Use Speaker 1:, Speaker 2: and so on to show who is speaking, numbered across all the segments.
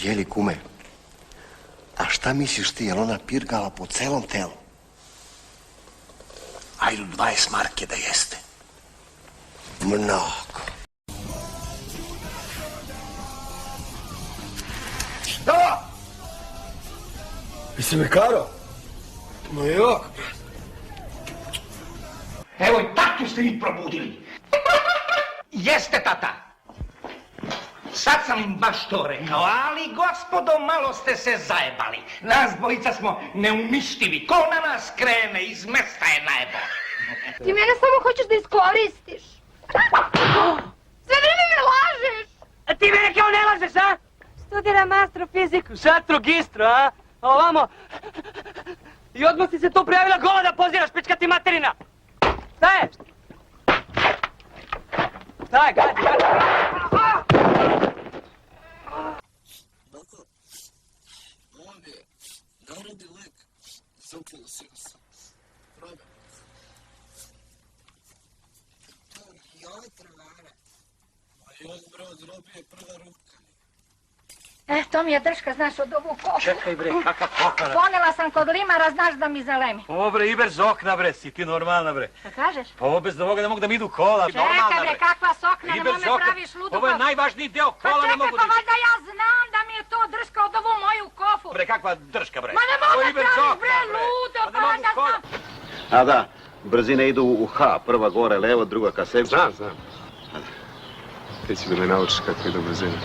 Speaker 1: Jeli, kume, a šta misliš ti, jel ona pirgala po celom telu? Ajde 20 marke da jeste. Mnogo. Šta? Jesi me karo? No jok, brat.
Speaker 2: Evo i tatu ste vi probudili. Jeste, tata. Sad sam im baš to rekao, ali gospodo, malo ste se zajebali. Nas dvojica smo neumištivi. Ko na nas krene, iz mesta je najebo.
Speaker 3: Ti mene samo hoćeš da iskoristiš. Sve vreme me lažeš.
Speaker 4: A ti mene kao ne lažeš, a? Studiram astrofiziku, šatrogistru, a? A ovamo... I odmah si se tu prijavila gola da poziraš, pička ti materina. Šta je? Šta je, gadi?
Speaker 1: Bako, on je narodni lek za ukilu sinusa. Probaj. To je joj, a joj, brod, robije prva ruka.
Speaker 3: To mi je drška, znaš, od ovu kofu.
Speaker 5: Čekaj bre, kakav kokana.
Speaker 3: Ponela sam kod limara, znaš da mi zelemi.
Speaker 5: Ovo bre, i bez okna bre, si ti normalna bre.
Speaker 3: Šta kažeš?
Speaker 5: Pa ovo bez ovoga ne mogu da mi idu kola.
Speaker 3: Čekaj bre, kakva sokna, nemoj me praviš ludu.
Speaker 5: Ovo je najvažniji deo kola, ne mogu da...
Speaker 3: Pa čekaj, pa valjda ja znam da mi je to drška od ovu moju kofu.
Speaker 5: Bre, kakva drška bre.
Speaker 3: Ma ne mogu da praviš bre, ludo, pa valjda znam.
Speaker 6: A da, brzine idu u H, prva gore levo, druga ka sebi.
Speaker 7: Znam. Ti će da me naučiš kako idu brzine.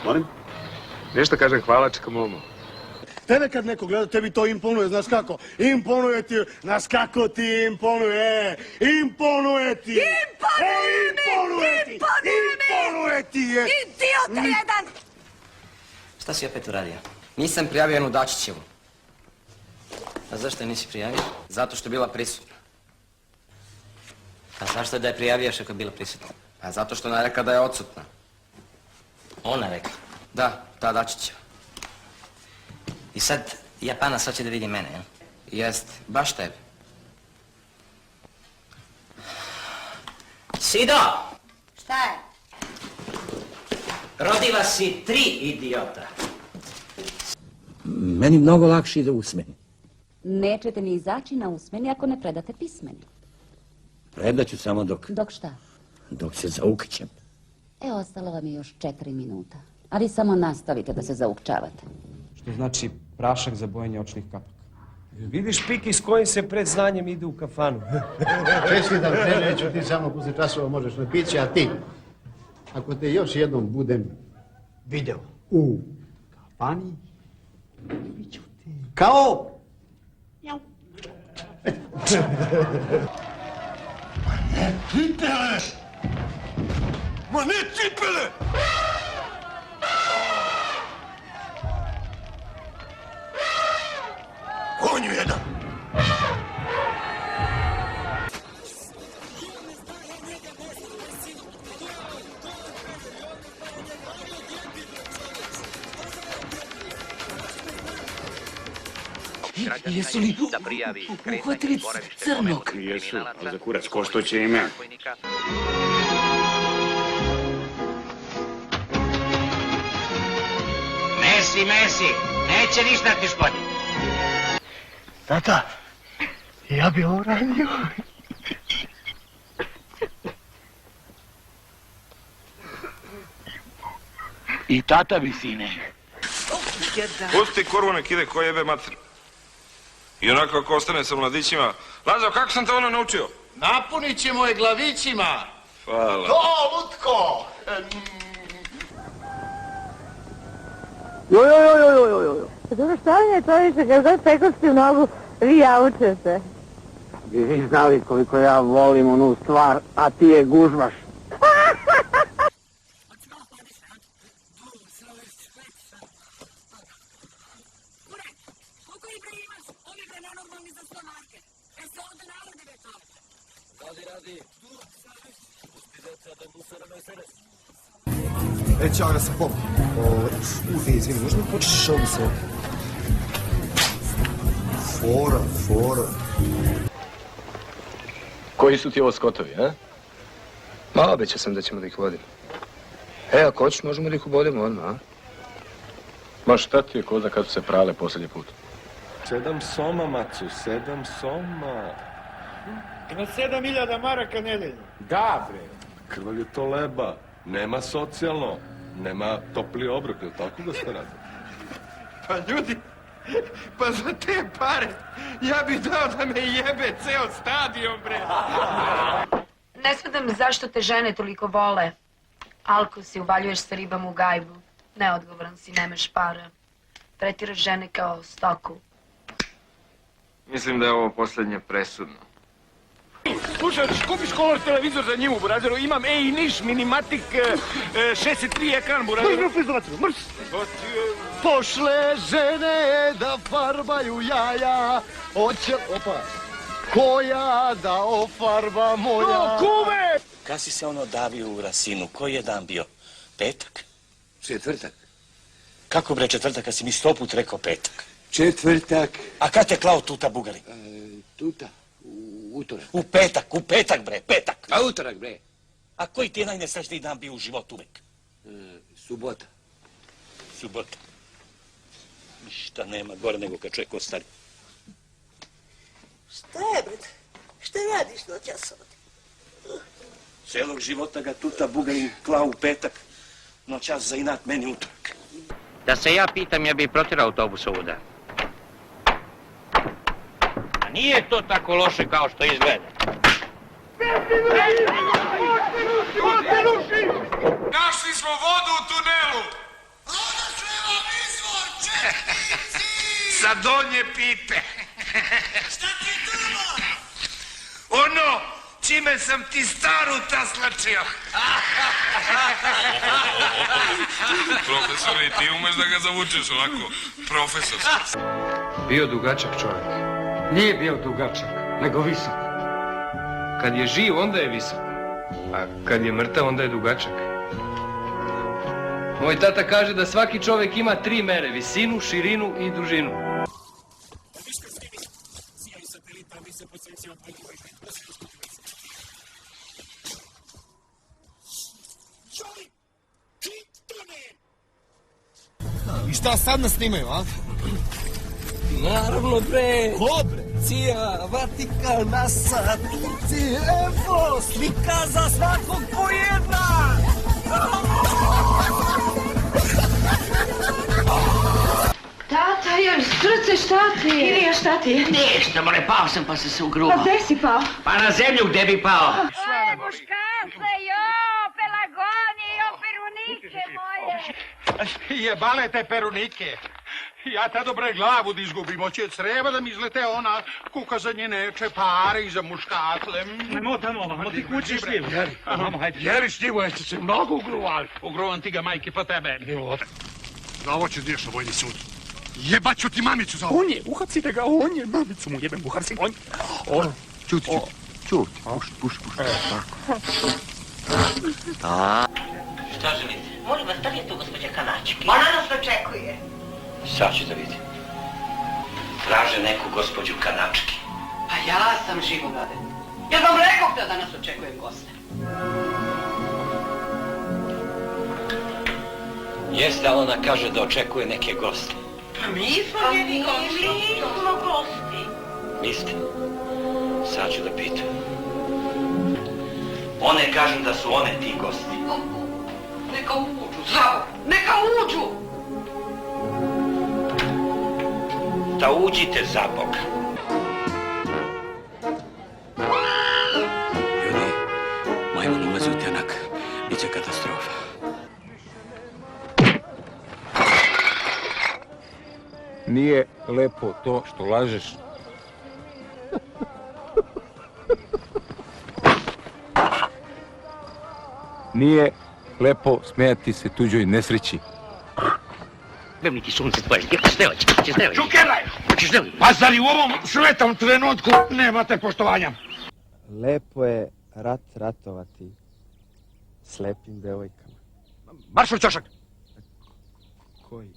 Speaker 6: Molim?
Speaker 7: Nešto kažem hvalačka momo.
Speaker 8: Tebe kad neko gleda, tebi to imponuje, znaš kako? Imponuje ti, znaš kako ti imponuje, imponuje ti! Imponuje ti je!
Speaker 3: Idiote jedan!
Speaker 9: Šta si opet uradio? Nisam prijavio jednu Dačićevu. A zašto je nisi prijavio? Zato što je bila prisutna. A zašto je da je prijavioš ako je bila prisutna? A zato što ona rekla da je odsutna. Ona rekla. Da, ta Dačićeva. I sad, Japanac hoće da vidi mene, jel? Jest, baš tebe. Sido!
Speaker 3: Šta je?
Speaker 9: Rodila si 3 idiota.
Speaker 10: Meni mnogo lakše ide usmeni.
Speaker 11: Nećete ni izaći na usmeni ako ne predate pismeni.
Speaker 10: Predaću samo dok...
Speaker 11: Dok šta?
Speaker 10: Dok se zaukćem.
Speaker 11: Ostalo vam je još 4 minuta. A vi samo nastavite da se zaukčavate.
Speaker 12: Što znači prašak za bojenje očnih kapaka. Vidiš, Piki, s kojim se pred znanjem ide u kafanu.
Speaker 13: Čestitam te, neću, ti samo posle časova možeš napići, a ti, ako te još jednom budem video u kafani, bit ću ti kao...
Speaker 1: Cipele! Ma ne cipele! Konju jedan!
Speaker 10: Jesu li uhvatili crnog?
Speaker 7: Jesu, a za kurac ko što će ime.
Speaker 2: Mesi, neće ništa ti škoditi.
Speaker 8: Tata, ja bi ovo ranio.
Speaker 10: I tata bi, sine.
Speaker 14: Pusti kurvu nek ide ko jebe mater. I onako ako ostane sa mladićima. Lazo, kako sam te ono naučio?
Speaker 8: Napunit ćemo je glavićima.
Speaker 14: Hvala.
Speaker 8: To, lutko!
Speaker 15: Joj. Dobro, šta mi je to više, kad god pekostim nogu, vi jaučete.
Speaker 13: Bi vi znali koliko ja volim onu stvar, a ti je gužvaš.
Speaker 8: Ćao, ja sam Pop. Izvini, možda mi počeš ovu se... Fora.
Speaker 7: Koji su ti ovo skotovi, a? Ma, obećao sam da ćemo da ih vodimo. Ako hoćeš, možemo da ih ubodimo odmah, a? Ma šta ti je ko da kad su se prale posljednji put?
Speaker 12: 7 soma, Macu, 7 soma.
Speaker 8: Ima 7.000 maraka nedeljno.
Speaker 12: Da, bre. Krvav je to leba. Nema socijalno. Nema topli obrok, je li tako da ste radi?
Speaker 2: Pa ljudi, pa za te pare ja bih dao da me jebe ceo stadion, bre.
Speaker 3: Ne svedam zašto te žene toliko vole. Alko si, uvaljuješ se ribama u gajbu. Neodgovoran si, nemaš para. Tretiraš žene kao stoku.
Speaker 14: Mislim da je ovo posljednje presudno.
Speaker 2: Slušaj, kupiš kolor televizor za njim u Burazeru, imam Niš Minimatic 63 ekran Burazeru.
Speaker 8: Mrs. Pošle žene da farbaju jaja, hoće, opa, koja da ofarba moja.
Speaker 2: Kume!
Speaker 10: Kad si se ono davio u Rasinu, koji je dan bio? Petak?
Speaker 8: Četvrtak.
Speaker 10: Kako bre četvrtak, kad si mi 100 put rekao petak?
Speaker 8: Četvrtak.
Speaker 10: A kad te klao tuta Bugari?
Speaker 8: Tuta. Utorak.
Speaker 10: U petak bre, petak.
Speaker 8: A utorak bre.
Speaker 10: A koji ti je najnesrećniji dan bio u životu uvek?
Speaker 8: Subota.
Speaker 10: Subota. Ništa nema gore nego kad čovjek ostari.
Speaker 15: Šta je, bre? Šta radiš noćas ovdje?
Speaker 10: Celog života ga tuta Bugarin klao u petak, noćas za inat meni utorak.
Speaker 9: Da se ja pitam, ja bi protirao autobus ovuda. A nije to tako loše kao što izgleda.
Speaker 2: Našli smo vodu u tunelu! Sa donje pipe. Šta ti je tamo? Ono, čime sam ti staru taslačio.
Speaker 14: Profesore, i ti umeš da ga zavučeš ovako, profesorski.
Speaker 12: Bio dugačak čovjek. Nije bio dugačak, nego visok. Kad je živ, onda je visok. A kad je mrtav, onda je dugačak. Moj tata kaže da svaki čovjek ima 3 mere, visinu, širinu i dužinu.
Speaker 8: I šta sad nas snimaju, a?
Speaker 4: Naravno, bre.
Speaker 8: Ko, bre?
Speaker 4: Cija, Vatikan, NASA, Turci, evo, slika za svakog po jedna.
Speaker 3: Tata, joj, srce, šta ti je?
Speaker 4: Ilija, šta ti je?
Speaker 10: Ništa, more, pao sam pa sam se ugrubao.
Speaker 3: Pa gde si pao?
Speaker 10: Pa na zemlju gde bi pao.
Speaker 3: Ej, muškarce, jo, pelagoni, jo, perunike moje.
Speaker 2: Jebale te perunike. Ja tad dobre glavu da izgubim, hoće creva da mi izlete ona kuka za njene čepare i za muškatle.
Speaker 5: Ajmo tamo, ovamo ti kući šljivu.
Speaker 2: Jeri šljivu, jeste se mnogo ugruvali. Ugruvam ti ga, majke, po tebe.
Speaker 8: Za ovo ću diješ na vojni sud. Jebaću ti mamicu za ovo.
Speaker 2: On je, uhacite ga, on je, mamicu mu jebem, buharci. On.
Speaker 8: Čuti. Pušti.
Speaker 10: Šta želite?
Speaker 15: Molim vas, da li je tu gospođa Kanački? Ona nas očekuje.
Speaker 10: Sad ću da vidim. Traže neku gospođu Kanački.
Speaker 15: Pa ja sam Živoglade. Ja vam rekao da nas očekuje goste.
Speaker 10: Jeste, ali ona kaže da očekuje neke goste.
Speaker 15: Pa mi smo njeni gosti. Mi smo gosti.
Speaker 10: Niste? Sad ću da pitam. One kažu da su one ti gosti.
Speaker 15: Neka uđu, zdravo, neka uđu!
Speaker 10: Da uđite za Boga. Ljudi, Majmun ulazi u tjanak. Biće katastrofa.
Speaker 7: Nije lepo to što lažeš. Nije lepo smijati se tuđoj nesreći.
Speaker 10: Bevniki sunce tvoje, šta hoćeš?
Speaker 2: Čukeraj! Pa zar i u ovom svetom trenutku nemate poštovanja?
Speaker 12: Lepo je ratovati s lepim devojkama.
Speaker 2: Marš u čošak!
Speaker 12: Koji?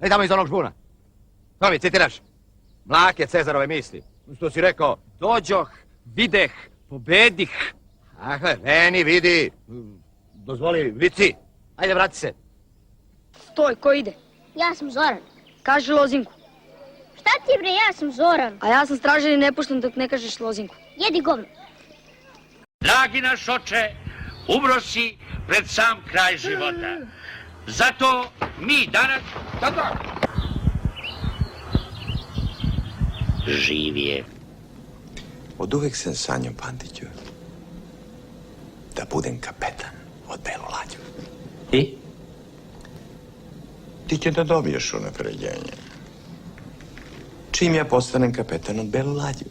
Speaker 2: Ne tamo iz onog žbuna. To mi citiraš. Mlake Cezarove misli. Što si rekao?
Speaker 12: Dođoh, videh, pobedih.
Speaker 2: Ahle, meni vidi. Dozvoli, vici. Ajde, vrati se.
Speaker 3: Stoj, ko ide?
Speaker 15: Ja sam Zoran.
Speaker 3: Kaži Lozinku.
Speaker 15: Šta ti bre, ja sam Zoran.
Speaker 3: A ja sam stražan i ne puštam dok ne kažeš Lozinku.
Speaker 15: Jedi govno.
Speaker 5: Dragi naš oče, umro si pred sam kraj života. Zato mi danas... Živ je.
Speaker 10: Od uvek sam sanjao, Pantiću, da budem kapetan od Belolađu.
Speaker 5: I?
Speaker 10: Ti će da dobiješ unapređenje. Čim ja postanem kapetan od Belolađu.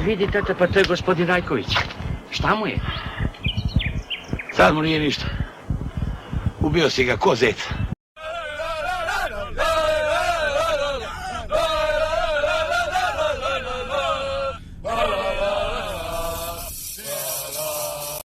Speaker 5: Vidi, tata, pa to je gospodin Rajković. Šta mu je? Sad mu nije ništa. Ubio si ga ko zec.